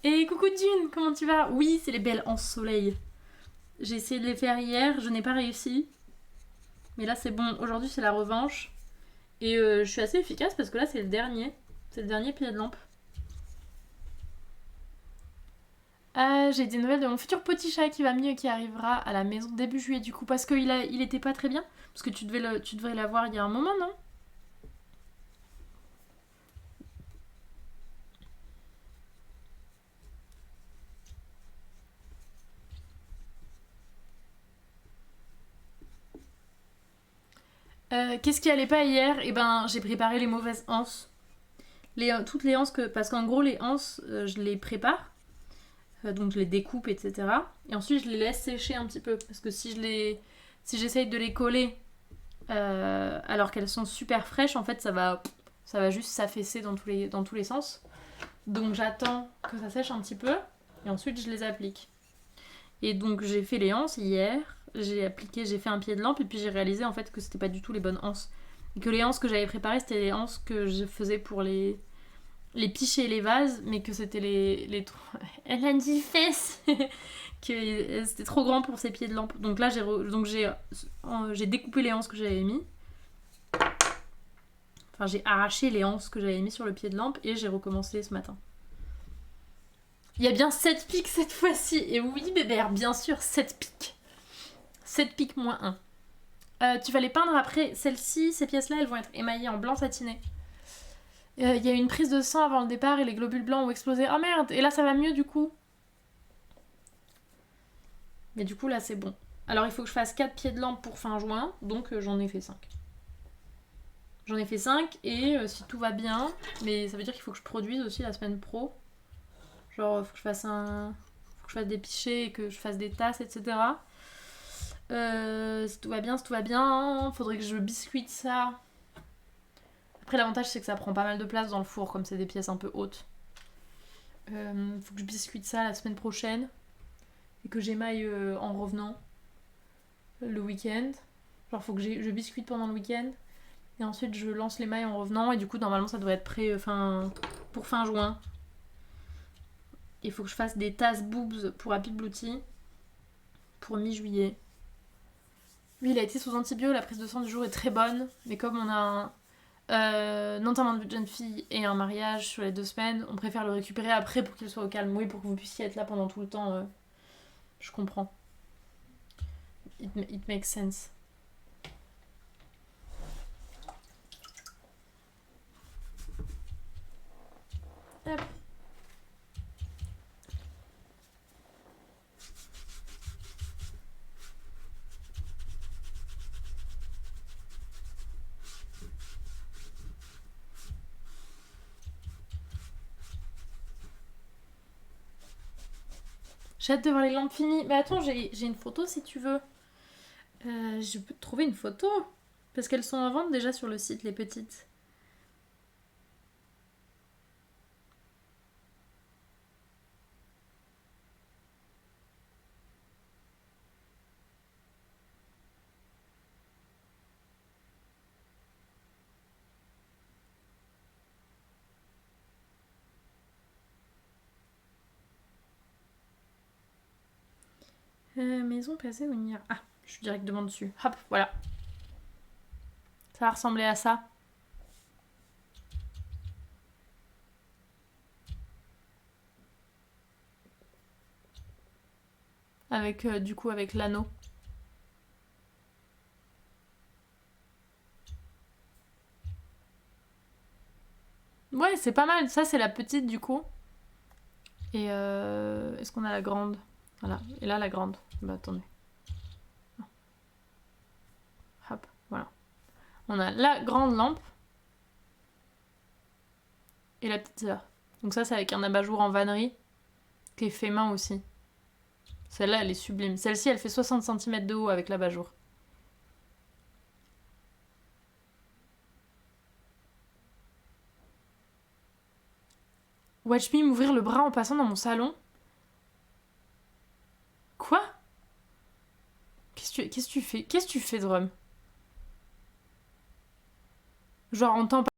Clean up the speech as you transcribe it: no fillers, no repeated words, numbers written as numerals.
Et coucou Dune, comment tu vas? Oui, c'est les belles en soleil. J'ai essayé de les faire hier, je n'ai pas réussi. Mais là c'est bon, aujourd'hui c'est la revanche. Et je suis assez efficace parce que là c'est le dernier. C'est le dernier pied de lampe. J'ai des nouvelles de mon futur petit chat qui va mieux et qui arrivera à la maison début juillet du coup. Parce qu'il était pas très bien. Parce que tu devrais l'avoir il y a un moment, non? Qu'est-ce qui allait pas hier? Eh ben, j'ai préparé les mauvaises anses. Toutes les anses que. Parce qu'en gros, les anses, je les prépare. Donc je les découpe, etc. Et ensuite, je les laisse sécher un petit peu. Parce que si j'essaye de les coller alors qu'elles sont super fraîches, en fait, ça va juste s'affaisser dans tous les sens. Donc j'attends que ça sèche un petit peu. Et ensuite, je les applique. Et donc, j'ai fait les anses hier. J'ai fait un pied de lampe. Et puis, j'ai réalisé en fait que c'était pas du tout les bonnes anses. Et que les anses que j'avais préparées, c'était les anses que je faisais pour les pichets et les vases, mais que c'était les elle a dit fesses que c'était trop grand pour ses pieds de lampe. Donc là j'ai découpé les anses que j'avais mis. Enfin, j'ai arraché les anses que j'avais mis sur le pied de lampe et j'ai recommencé ce matin. Il y a bien 7 pics cette fois-ci. Et oui, bébé, bien sûr, 7 pics. 7 pics moins 1. Tu vas les peindre après. Celles-ci, ces pièces-là, elles vont être émaillées en blanc satiné. Il y a eu une prise de sang avant le départ et les globules blancs ont explosé. Oh merde! Et là, ça va mieux du coup. Mais du coup, là, c'est bon. Alors, il faut que je fasse 4 pieds de lampe pour fin juin. Donc, j'en ai fait 5. J'en ai fait 5 et si tout va bien, mais ça veut dire qu'il faut que je produise aussi la semaine pro. Genre, faut que je fasse des pichets et que je fasse des tasses, etc. Si tout va bien, faudrait que je biscuite ça. Après, l'avantage, c'est que ça prend pas mal de place dans le four, comme c'est des pièces un peu hautes. Faut que je biscuite ça la semaine prochaine. Et que j'émaille en revenant le week-end. Genre, faut que je biscuite pendant le week-end. Et ensuite, je lance l'émail en revenant. Et du coup, normalement, ça devrait être prêt pour fin juin. Il faut que je fasse des tasses boobs pour Happy Bluety pour mi-juillet. Lui, il a été sous antibio. La prise de sang du jour est très bonne. Mais comme on a un enterrement de jeune fille et un mariage sur les 2 semaines, on préfère le récupérer après pour qu'il soit au calme. Oui, pour que vous puissiez être là pendant tout le temps. Je comprends. It makes sense. Hop. J'ai hâte de voir les lampes finies. Mais attends, j'ai une photo si tu veux. Je peux te trouver une photo. Parce qu'elles sont en vente déjà sur le site, les petites. Maison passée ou Nier. Ah, je suis directement dessus. Hop, voilà. Ça va ressembler à ça. Avec du coup avec l'anneau. Ouais, c'est pas mal. Ça, c'est la petite du coup. Et est-ce qu'on a la grande? Voilà. Et là, la grande. Bah, attendez. Hop, voilà. On a la grande lampe. Et la petite sœur. Donc ça, c'est avec un abat-jour en vannerie. Qui est fait main aussi. Celle-là, elle est sublime. Celle-ci, elle fait 60 cm de haut avec l'abat-jour. Watch me m'ouvrir le bras en passant dans mon salon. Quoi? Qu'est-ce que tu fais? Qu'est-ce que tu fais, Drum? Genre, on t'en